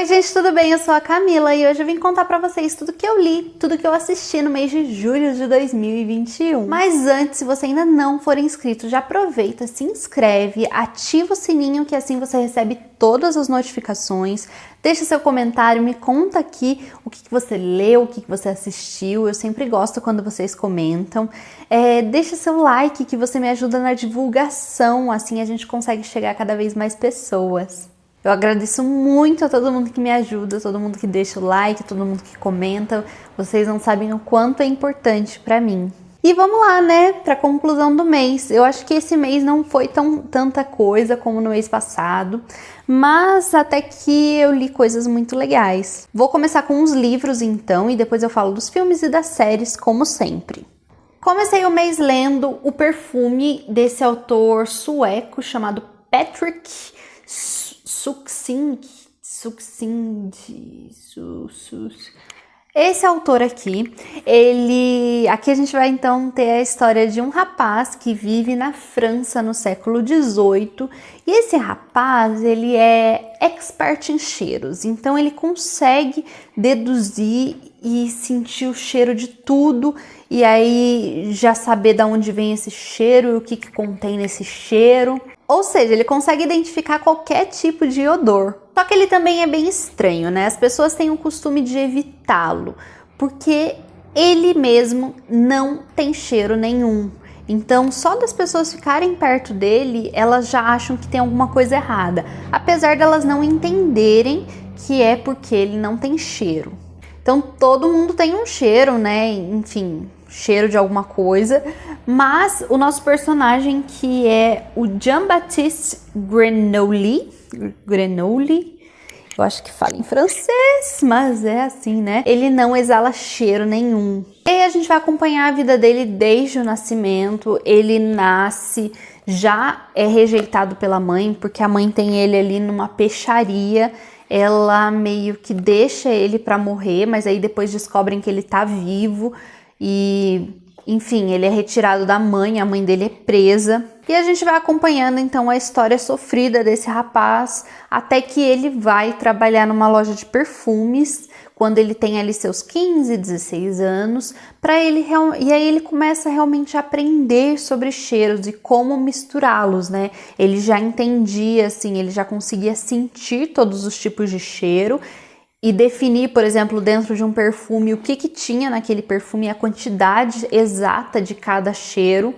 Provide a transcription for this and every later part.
Oi gente, tudo bem? Eu sou a Camila e hoje eu vim contar pra vocês tudo que eu li, tudo que eu assisti no mês de julho de 2021. Mas antes, se você ainda não for inscrito, já aproveita, se inscreve, ativa o sininho que assim você recebe todas as notificações. Deixa seu comentário, me conta aqui o que você leu, o que você assistiu. Eu sempre gosto quando vocês comentam. Deixa seu like que você me ajuda na divulgação, assim a gente consegue chegar a cada vez mais pessoas. Eu agradeço muito a todo mundo que me ajuda, todo mundo que deixa o like, todo mundo que comenta. Vocês não sabem o quanto é importante pra mim. E vamos lá, né, pra conclusão do mês. Eu acho que esse mês não foi tanta coisa como no mês passado, mas até que eu li coisas muito legais. Vou começar com os livros então, e depois eu falo dos filmes e das séries, como sempre. Comecei o mês lendo O Perfume, desse autor sueco chamado Patrick Suchsing. Esse autor aqui, aqui a gente vai então ter a história de um rapaz que vive na França no século XVIII, e esse rapaz, ele é expert em cheiros, então ele consegue deduzir e sentir o cheiro de tudo, e aí já saber de onde vem esse cheiro e o que contém nesse cheiro. Ou seja, ele consegue identificar qualquer tipo de odor. Só que ele também é bem estranho, né? As pessoas têm o costume de evitá-lo, porque ele mesmo não tem cheiro nenhum. Então, só das pessoas ficarem perto dele, elas já acham que tem alguma coisa errada, apesar delas não entenderem que é porque ele não tem cheiro. Então, todo mundo tem um cheiro, né? Enfim, cheiro de alguma coisa, mas o nosso personagem, que é o Jean-Baptiste Grenouille, eu acho que fala em francês, mas é assim, né? Ele não exala cheiro nenhum. E aí a gente vai acompanhar a vida dele desde o nascimento. Ele nasce, já é rejeitado pela mãe, porque a mãe tem ele ali numa peixaria. Ela meio que deixa ele pra morrer, mas aí depois descobrem que ele tá vivo. E, enfim, ele é retirado da mãe, a mãe dele é presa. E a gente vai acompanhando então a história sofrida desse rapaz, até que ele vai trabalhar numa loja de perfumes, quando ele tem ali seus 15, 16 anos, e aí ele começa realmente a aprender sobre cheiros e como misturá-los, né? Ele já entendia, assim, ele já conseguia sentir todos os tipos de cheiro, e definir, por exemplo, dentro de um perfume o que tinha naquele perfume, a quantidade exata de cada cheiro.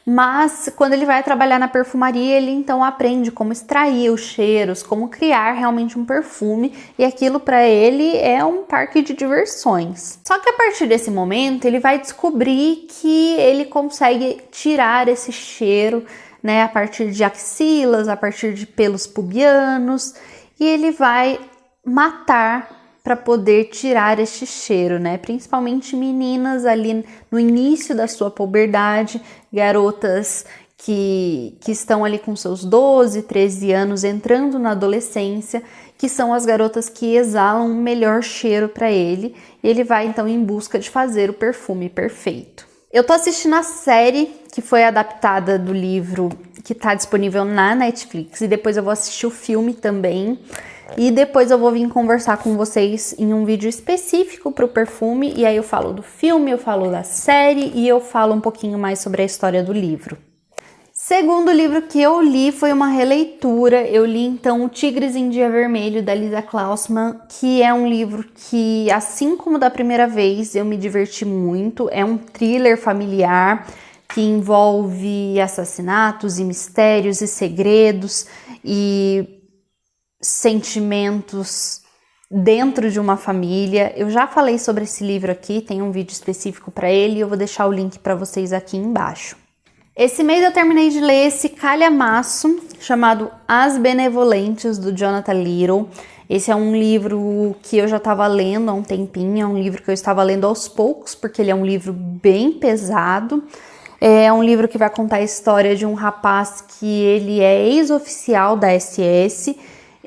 Mas quando ele vai trabalhar na perfumaria, ele então aprende como extrair os cheiros, como criar realmente um perfume, e aquilo para ele é um parque de diversões. Só que a partir desse momento ele vai descobrir que ele consegue tirar esse cheiro, né, a partir de axilas, a partir de pelos pubianos, e ele vai matar para poder tirar este cheiro, né? Principalmente meninas ali no início da sua puberdade, garotas que estão ali com seus 12, 13 anos, entrando na adolescência, que são as garotas que exalam o melhor cheiro para ele, e ele vai então em busca de fazer o perfume perfeito. Eu tô assistindo a série que foi adaptada do livro, que tá disponível na Netflix, e depois eu vou assistir o filme também. E depois eu vou vir conversar com vocês em um vídeo específico para o perfume, e aí eu falo do filme, eu falo da série e eu falo um pouquinho mais sobre a história do livro. Segundo livro que eu li foi uma releitura. Eu li então O Tigres em Dia Vermelho, da Lisa Klausman, que é um livro que, assim como da primeira vez, eu me diverti muito. É um thriller familiar que envolve assassinatos e mistérios e segredos e sentimentos dentro de uma família. Eu já falei sobre esse livro aqui, tem um vídeo específico para ele, e eu vou deixar o link para vocês aqui embaixo. Esse mês eu terminei de ler esse calhamaço chamado As Benevolentes, do Jonathan Little. Esse é um livro que eu já estava lendo há um tempinho, é um livro que eu estava lendo aos poucos, porque ele é um livro bem pesado. É um livro que vai contar a história de um rapaz que ele é ex-oficial da SS,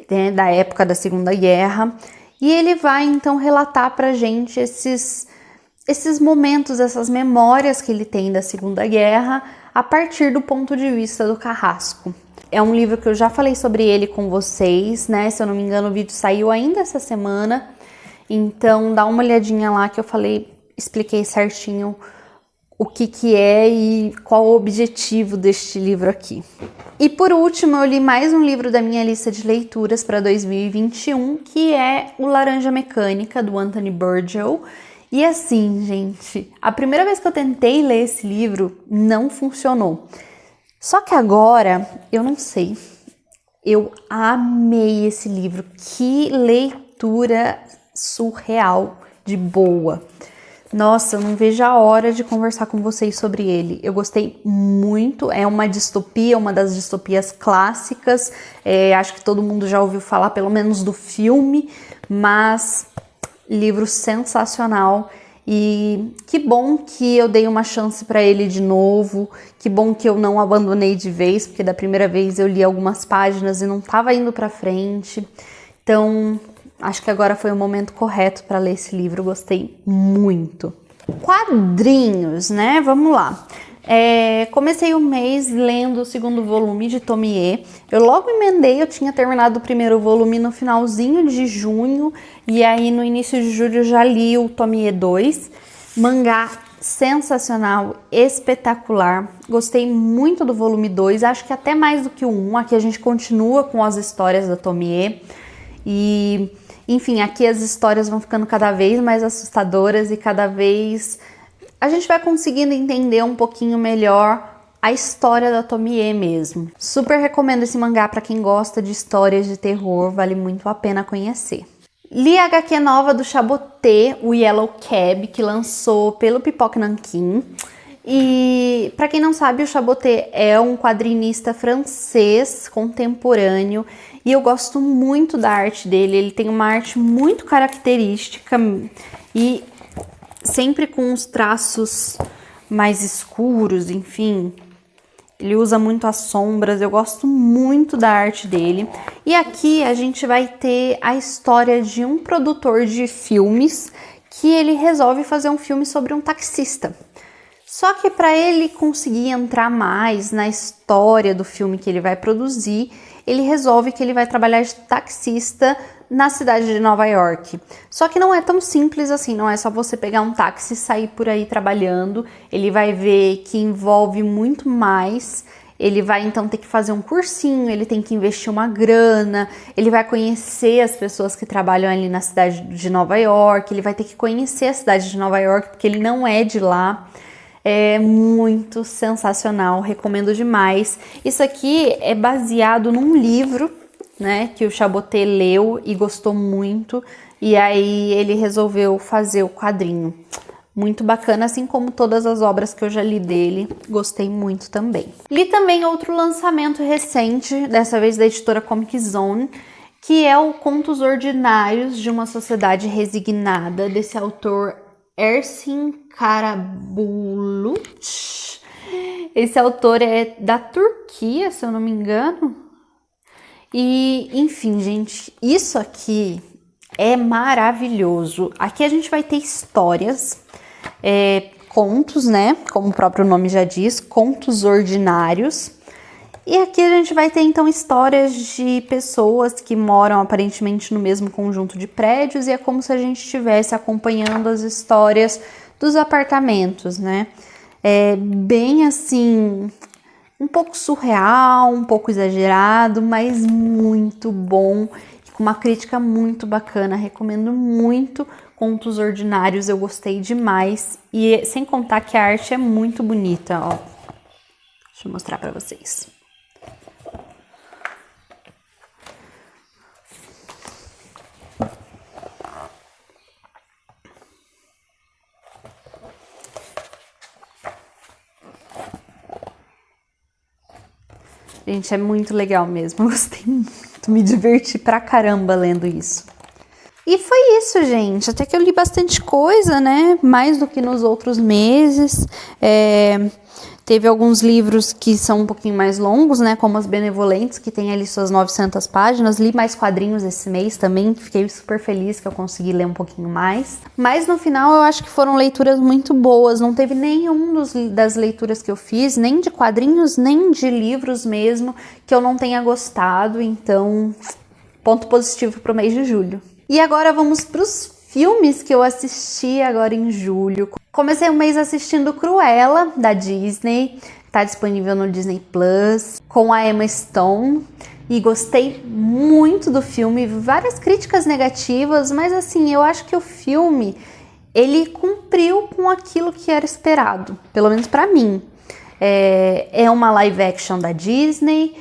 né, da época da Segunda Guerra, e ele vai então relatar pra gente esses momentos, essas memórias que ele tem da Segunda Guerra, a partir do ponto de vista do carrasco. é um livro que eu já falei sobre ele com vocês, né? Se eu não me engano, o vídeo saiu ainda essa semana. Então, dá uma olhadinha lá que eu expliquei certinho o que é e qual o objetivo deste livro aqui. E por último, eu li mais um livro da minha lista de leituras para 2021, que é O Laranja Mecânica, do Anthony Burgell. E assim, gente, a primeira vez que eu tentei ler esse livro, não funcionou. Só que agora, eu não sei, eu amei esse livro. Que leitura surreal, de boa. Nossa, eu não vejo a hora de conversar com vocês sobre ele. Eu gostei muito, é uma distopia, uma das distopias clássicas. Acho que todo mundo já ouviu falar, pelo menos do filme, mas livro sensacional. E que bom que eu dei uma chance para ele de novo, que bom que eu não abandonei de vez, porque da primeira vez eu li algumas páginas e não estava indo para frente. Então, acho que agora foi o momento correto para ler esse livro, gostei muito. Quadrinhos, né? Vamos lá. Comecei o mês lendo o segundo volume de Tomie. Eu logo emendei, eu tinha terminado o primeiro volume no finalzinho de junho. E aí no início de julho eu já li o Tomie 2. Mangá sensacional, espetacular. Gostei muito do volume 2, acho que até mais do que o 1. Aqui a gente continua com as histórias da Tomie. E, enfim, aqui as histórias vão ficando cada vez mais assustadoras e cada vez a gente vai conseguindo entender um pouquinho melhor a história da Tomie mesmo. Super recomendo esse mangá para quem gosta de histórias de terror, vale muito a pena conhecer. Li a HQ nova do Chaboté, o Yellow Cab, que lançou pelo Pipoque Nanquim. E para quem não sabe, o Chaboté é um quadrinista francês contemporâneo e eu gosto muito da arte dele. Ele tem uma arte muito característica e sempre com os traços mais escuros, enfim. Ele usa muito as sombras, eu gosto muito da arte dele. E aqui a gente vai ter a história de um produtor de filmes que ele resolve fazer um filme sobre um taxista. Só que para ele conseguir entrar mais na história do filme que ele vai produzir, ele resolve que ele vai trabalhar de taxista na cidade de Nova York. Só que não é tão simples assim, não é só você pegar um táxi e sair por aí trabalhando. Ele vai ver que envolve muito mais. Ele vai então ter que fazer um cursinho, ele tem que investir uma grana, ele vai conhecer as pessoas que trabalham ali na cidade de Nova York, ele vai ter que conhecer a cidade de Nova York porque ele não é de lá. É muito sensacional, recomendo demais. Isso aqui é baseado num livro, né, que o Chaboté leu e gostou muito, e aí ele resolveu fazer o quadrinho. Muito bacana, assim como todas as obras que eu já li dele, gostei muito também. Li também outro lançamento recente, dessa vez da editora Comic Zone, que é o Contos Ordinários de uma Sociedade Resignada, desse autor Ersin Karabulut. Esse autor é da Turquia, se eu não me engano. E, enfim, gente, isso aqui é maravilhoso. Aqui a gente vai ter histórias, contos, né? Como o próprio nome já diz, contos ordinários. E aqui a gente vai ter, então, histórias de pessoas que moram aparentemente no mesmo conjunto de prédios e é como se a gente estivesse acompanhando as histórias dos apartamentos, né? É bem assim, um pouco surreal, um pouco exagerado, mas muito bom, com uma crítica muito bacana. Recomendo muito Contos Ordinários, eu gostei demais. E sem contar que a arte é muito bonita, ó. Deixa eu mostrar pra vocês. Gente, é muito legal mesmo, eu gostei muito, me diverti pra caramba lendo isso. E foi isso, gente, até que eu li bastante coisa, né, mais do que nos outros meses. Teve alguns livros que são um pouquinho mais longos, né, como As Benevolentes, que tem ali suas 900 páginas. Li mais quadrinhos esse mês também, fiquei super feliz que eu consegui ler um pouquinho mais. Mas no final eu acho que foram leituras muito boas, não teve nenhum das leituras que eu fiz, nem de quadrinhos, nem de livros mesmo, que eu não tenha gostado, então ponto positivo pro mês de julho. E agora vamos pros filmes que eu assisti agora em julho. Comecei o mês assistindo Cruella, da Disney, tá disponível no Disney Plus, com a Emma Stone, e gostei muito do filme, várias críticas negativas, mas assim, eu acho que o filme, ele cumpriu com aquilo que era esperado, pelo menos pra mim. É uma live action da Disney.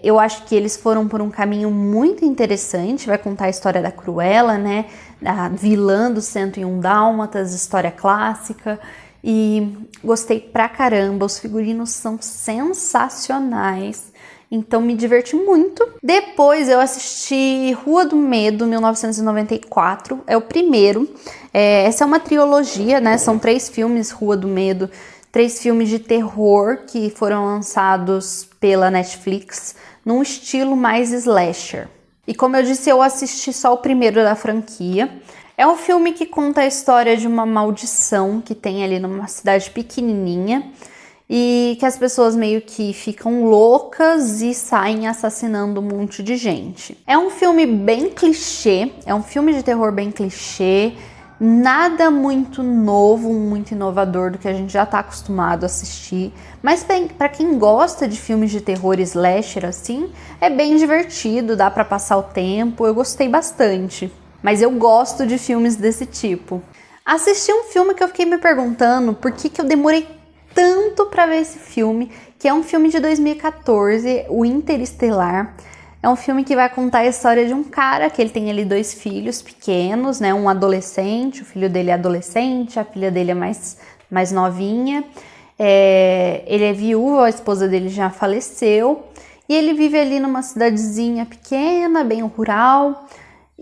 Eu acho que eles foram por um caminho muito interessante, vai contar a história da Cruella, né, a vilã do 101 Dálmatas, história clássica, e gostei pra caramba, os figurinos são sensacionais, então me diverti muito. Depois eu assisti Rua do Medo, 1994, é o primeiro, essa é uma trilogia, né, são 3 filmes, Rua do Medo, 3 filmes de terror que foram lançados pela Netflix, num estilo mais slasher. E como eu disse, eu assisti só o primeiro da franquia. É um filme que conta a história de uma maldição que tem ali numa cidade pequenininha e que as pessoas meio que ficam loucas e saem assassinando um monte de gente. É um filme bem clichê, é um filme de terror bem clichê, nada muito novo, muito inovador do que a gente já tá acostumado a assistir, mas para quem gosta de filmes de terror slasher assim, é bem divertido, dá para passar o tempo, eu gostei bastante. Mas eu gosto de filmes desse tipo. Assisti um filme que eu fiquei me perguntando por que eu demorei tanto para ver esse filme, que é um filme de 2014, o Interestelar. É um filme que vai contar a história de um cara que ele tem ali 2 filhos pequenos, né? Um adolescente, o filho dele é adolescente, a filha dele é mais novinha. Ele é viúvo, a esposa dele já faleceu. E ele vive ali numa cidadezinha pequena, bem rural,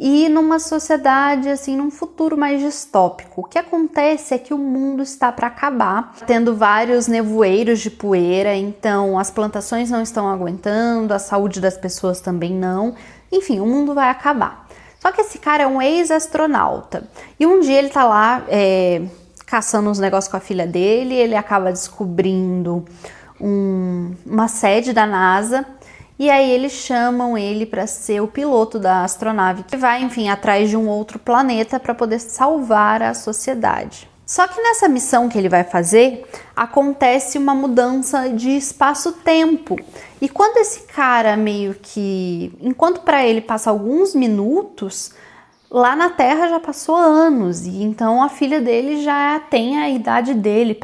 e numa sociedade, assim, num futuro mais distópico. O que acontece é que o mundo está para acabar, tendo vários nevoeiros de poeira, então as plantações não estão aguentando, a saúde das pessoas também não. Enfim, o mundo vai acabar. Só que esse cara é um ex-astronauta, e um dia ele tá lá caçando uns negócios com a filha dele, ele acaba descobrindo uma sede da NASA, e aí eles chamam ele para ser o piloto da astronave que vai, enfim, atrás de um outro planeta para poder salvar a sociedade. Só que nessa missão que ele vai fazer, acontece uma mudança de espaço-tempo. E quando esse cara meio que... Enquanto para ele passa alguns minutos, lá na Terra já passou anos. E então a filha dele já tem a idade dele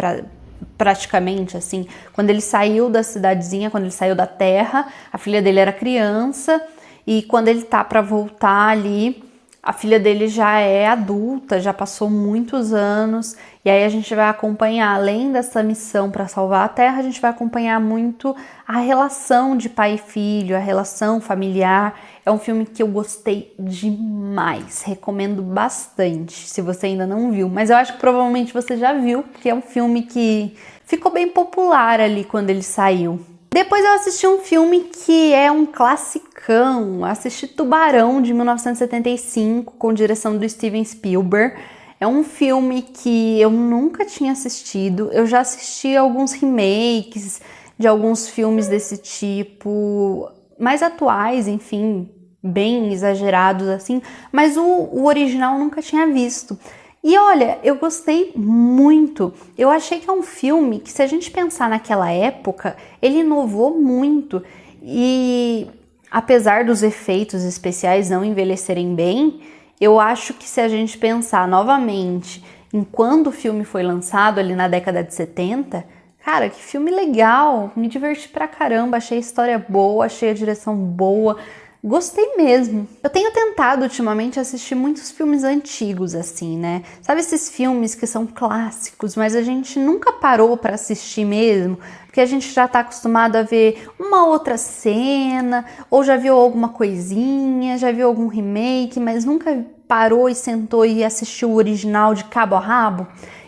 praticamente, assim, quando ele saiu da cidadezinha, quando ele saiu da Terra, a filha dele era criança, e quando ele tá para voltar ali, a filha dele já é adulta, já passou muitos anos, e aí a gente vai acompanhar, além dessa missão para salvar a Terra, a gente vai acompanhar muito a relação de pai e filho, a relação familiar. É um filme que eu gostei demais, recomendo bastante, se você ainda não viu, mas eu acho que provavelmente você já viu, porque é um filme que ficou bem popular ali quando ele saiu. Depois eu assisti um filme que é um classicão, assisti Tubarão, de 1975, com direção do Steven Spielberg. É um filme que eu nunca tinha assistido, eu já assisti alguns remakes de alguns filmes desse tipo, mais atuais, enfim, bem exagerados assim, mas o original eu nunca tinha visto. E olha, eu gostei muito. Eu achei que é um filme que, se a gente pensar naquela época, ele inovou muito. E apesar dos efeitos especiais não envelhecerem bem, eu acho que se a gente pensar novamente em quando o filme foi lançado, ali na década de 70, cara, que filme legal, me diverti pra caramba, achei a história boa, achei a direção boa, gostei mesmo. Eu tenho tentado ultimamente assistir muitos filmes antigos assim, né? Sabe esses filmes que são clássicos, mas a gente nunca parou pra assistir mesmo, porque a gente já tá acostumado a ver uma outra cena, ou já viu alguma coisinha, já viu algum remake, mas nunca parou e sentou e assistiu o original de cabo a rabo.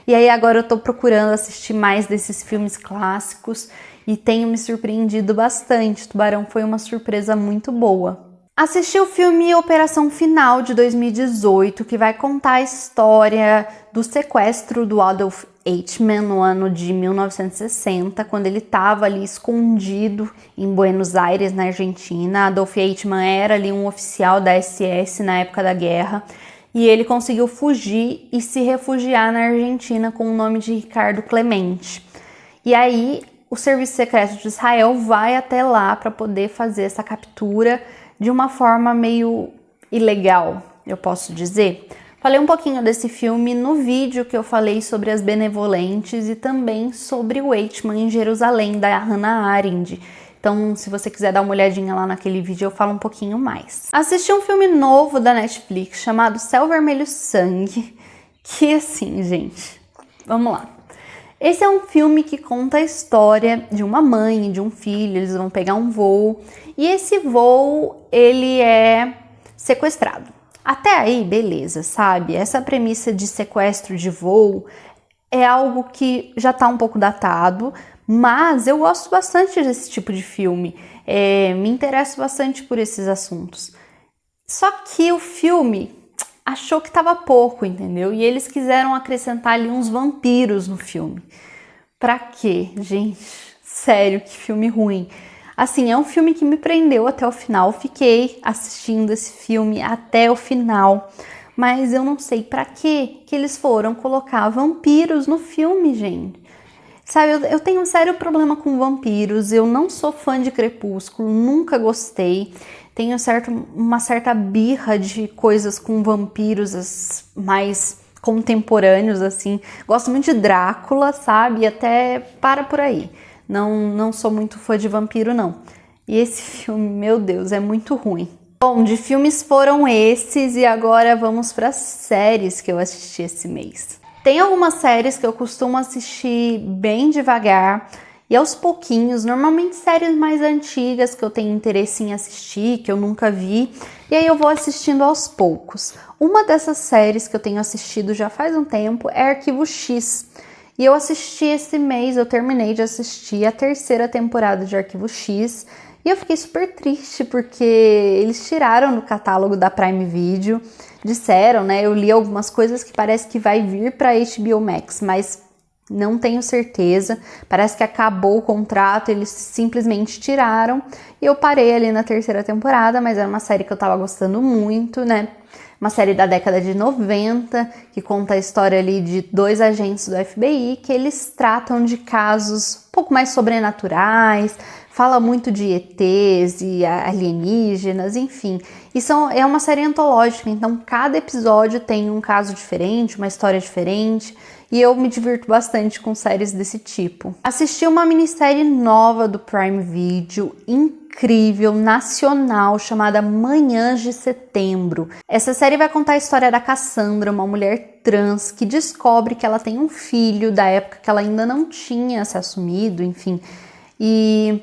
E aí agora eu tô procurando assistir mais desses filmes clássicos e tenho me surpreendido bastante. Tubarão foi uma surpresa muito boa. Assisti o filme Operação Final de 2018, que vai contar a história do sequestro do Adolf Eichmann no ano de 1960, quando ele estava ali escondido em Buenos Aires, na Argentina. Adolf Eichmann era ali um oficial da SS na época da guerra, e ele conseguiu fugir e se refugiar na Argentina com o nome de Ricardo Clemente. E aí o Serviço Secreto de Israel vai até lá para poder fazer essa captura de uma forma meio ilegal, eu posso dizer. Falei um pouquinho desse filme no vídeo que eu falei sobre as benevolentes e também sobre o Eichmann em Jerusalém, da Hannah Arendt. Então, se você quiser dar uma olhadinha lá naquele vídeo, eu falo um pouquinho mais. Assisti um filme novo da Netflix chamado Céu Vermelho Sangue, que assim, gente, vamos lá. Esse é um filme que conta a história de uma mãe e de um filho. Eles vão pegar um voo e esse voo, ele é sequestrado. Até aí, beleza, sabe? Essa premissa de sequestro de voo é algo que já tá um pouco datado, mas eu gosto bastante desse tipo de filme. Me interesso bastante por esses assuntos. Só que o filme achou que tava pouco, entendeu? E eles quiseram acrescentar ali uns vampiros no filme. Pra quê, gente? Sério, que filme ruim. Assim, é um filme que me prendeu até o final. Fiquei assistindo esse filme até o final. Mas eu não sei pra quê que eles foram colocar vampiros no filme, gente. Sabe, eu tenho um sério problema com vampiros. Eu não sou fã de Crepúsculo, nunca gostei. Tenho uma certa birra de coisas com vampiros mais contemporâneos, assim. Gosto muito de Drácula, sabe? E até para por aí. Não sou muito fã de vampiro, não. E esse filme, meu Deus, é muito ruim. Bom, de filmes foram esses e agora vamos para as séries que eu assisti esse mês. Tem algumas séries que eu costumo assistir bem devagar e aos pouquinhos, normalmente séries mais antigas que eu tenho interesse em assistir, que eu nunca vi, e aí eu vou assistindo aos poucos. Uma dessas séries que eu tenho assistido já faz um tempo é Arquivo X. E eu assisti esse mês, eu terminei de assistir a 3ª temporada de Arquivo X, e eu fiquei super triste porque eles tiraram do catálogo da Prime Video, disseram, né, eu li algumas coisas que parece que vai vir para HBO Max, mas não tenho certeza, parece que acabou o contrato, eles simplesmente tiraram, e eu parei ali na 3ª temporada, mas era uma série que eu tava gostando muito, né, uma série da década de 90, que conta a história ali de 2 agentes do FBI, que eles tratam de casos um pouco mais sobrenaturais, fala muito de ETs e alienígenas, enfim. E é uma série antológica, então cada episódio tem um caso diferente, uma história diferente, e eu me divirto bastante com séries desse tipo. Assisti uma minissérie nova do Prime Video, incrível, nacional, chamada Manhãs de Setembro. Essa série vai contar a história da Cassandra, uma mulher trans que descobre que ela tem um filho da época que ela ainda não tinha se assumido, enfim. E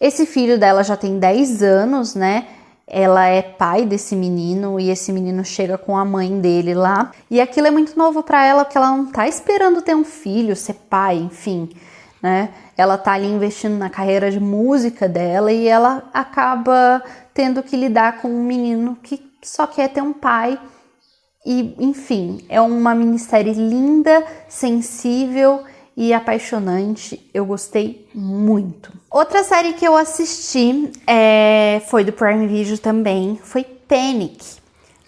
esse filho dela já tem 10 anos, né? Ela é pai desse menino e esse menino chega com a mãe dele lá. E aquilo é muito novo pra ela, porque ela não tá esperando ter um filho, ser pai, enfim, né? Ela tá ali investindo na carreira de música dela e ela acaba tendo que lidar com um menino que só quer ter um pai. E, enfim, é uma minissérie linda, sensível e apaixonante. Eu gostei muito. Outra série que eu assisti foi do Prime Video também, foi Panic.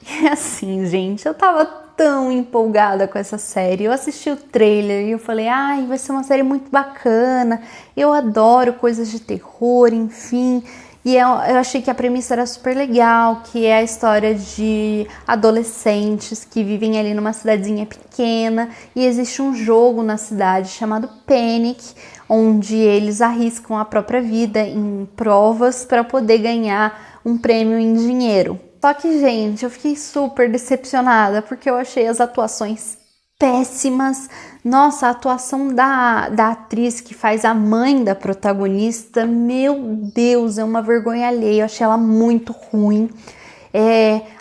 E assim, gente, eu tava tão empolgada com essa série. Eu assisti o trailer e eu falei, ai, vai ser uma série muito bacana. Eu adoro coisas de terror, enfim. E eu achei que a premissa era super legal, que é a história de adolescentes que vivem ali numa cidadezinha pequena e existe um jogo na cidade chamado Panic, onde eles arriscam a própria vida em provas para poder ganhar um prêmio em dinheiro. Só que, gente, eu fiquei super decepcionada porque eu achei as atuações péssimas. Nossa, a atuação da atriz que faz a mãe da protagonista, meu Deus, é uma vergonha alheia. Eu achei ela muito ruim.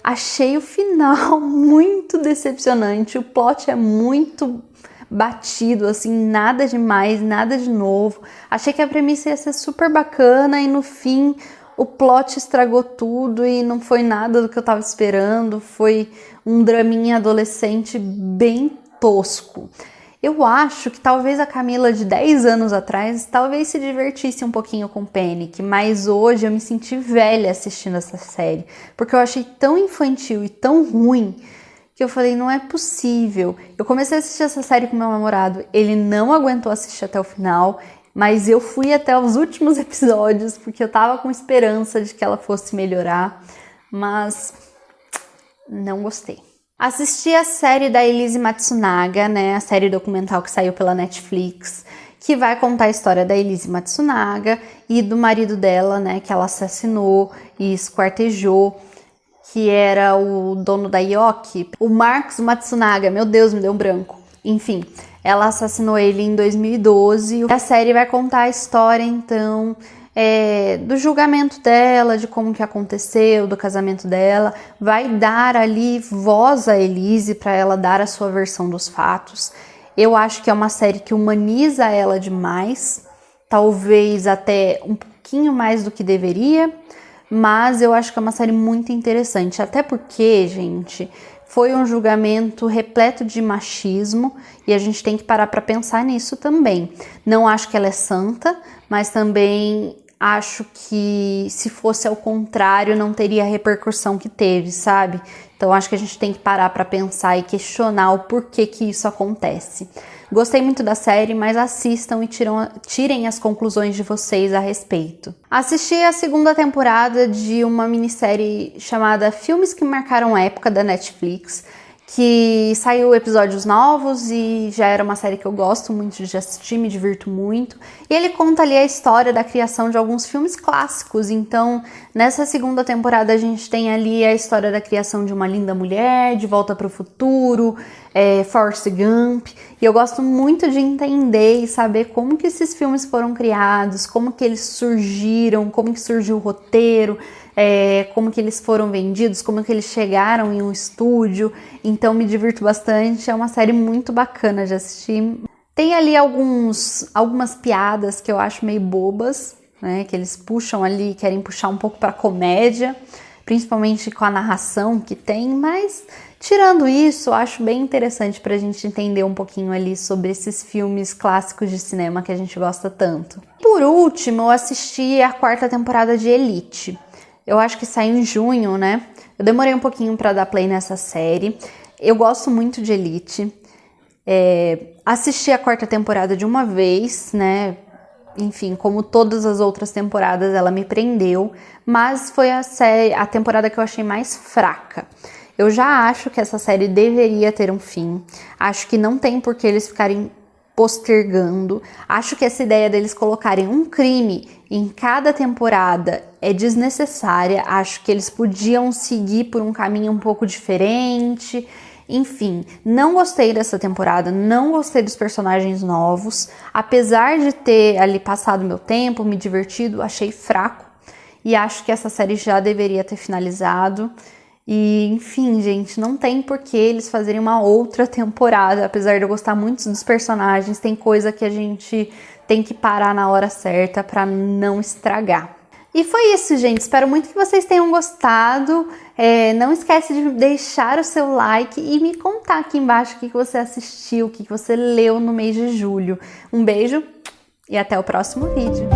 Achei o final muito decepcionante. O plot é muito batido, assim, nada demais, nada de novo. Achei que a premissa ia ser super bacana e no fim o plot estragou tudo e não foi nada do que eu tava esperando. Foi um draminha adolescente bem tosco. Eu acho que talvez a Camila de 10 anos atrás talvez se divertisse um pouquinho com Panic, mas hoje eu me senti velha assistindo essa série, porque eu achei tão infantil e tão ruim que eu falei, não é possível. Eu comecei a assistir essa série com meu namorado, ele não aguentou assistir até o final, mas eu fui até os últimos episódios porque eu tava com esperança de que ela fosse melhorar, mas não gostei. Assisti a série da Elise Matsunaga, né, a série documental que saiu pela Netflix, que vai contar a história da Elise Matsunaga e do marido dela, né, que ela assassinou e esquartejou, que era o dono da Yoki, o Marcos Matsunaga, meu Deus, me deu um branco. Enfim, ela assassinou ele em 2012. A série vai contar a história, então, do julgamento dela, de como que aconteceu, do casamento dela. Vai dar ali voz a Elise para ela dar a sua versão dos fatos. Eu acho que é uma série que humaniza ela demais, talvez até um pouquinho mais do que deveria, mas eu acho que é uma série muito interessante, até porque, gente, foi um julgamento repleto de machismo e a gente tem que parar para pensar nisso também. Não acho que ela é santa, mas também acho que se fosse ao contrário não teria a repercussão que teve, sabe? Então acho que a gente tem que parar para pensar e questionar o porquê que isso acontece. Gostei muito da série, mas assistam e tirem as conclusões de vocês a respeito. Assisti a segunda temporada de uma minissérie chamada Filmes que Marcaram Época, da Netflix, que saiu episódios novos e já era uma série que eu gosto muito de assistir, me divirto muito. E ele conta ali a história da criação de alguns filmes clássicos. Então, nessa segunda temporada a gente tem ali a história da criação de Uma Linda Mulher, De Volta para o Futuro, Forrest Gump. E eu gosto muito de entender e saber como que esses filmes foram criados, como que eles surgiram, como que surgiu o roteiro, como que eles foram vendidos, como que eles chegaram em um estúdio. Então me divirto bastante, é uma série muito bacana de assistir. Tem ali algumas piadas que eu acho meio bobas, né, que eles puxam ali, querem puxar um pouco para comédia, principalmente com a narração que tem, mas tirando isso, eu acho bem interessante pra gente entender um pouquinho ali sobre esses filmes clássicos de cinema que a gente gosta tanto. Por último, eu assisti a 4ª temporada de Elite. Eu acho que saiu em junho, né? Eu demorei um pouquinho pra dar play nessa série. Eu gosto muito de Elite. Assisti a 4ª temporada de uma vez, né? Enfim, como todas as outras temporadas, ela me prendeu. Mas foi a temporada que eu achei mais fraca. Eu já acho que essa série deveria ter um fim. Acho que não tem por que eles ficarem postergando. Acho que essa ideia deles colocarem um crime em cada temporada é desnecessária. Acho que eles podiam seguir por um caminho um pouco diferente. Enfim, não gostei dessa temporada, não gostei dos personagens novos. Apesar de ter ali passado meu tempo, me divertido, achei fraco. E acho que essa série já deveria ter finalizado. E, enfim, gente, não tem por que eles fazerem uma outra temporada. Apesar de eu gostar muito dos personagens, tem coisa que a gente tem que parar na hora certa pra não estragar. E foi isso, gente. Espero muito que vocês tenham gostado. Não esquece de deixar o seu like e me contar aqui embaixo o que você assistiu, o que você leu no mês de julho. Um beijo e até o próximo vídeo.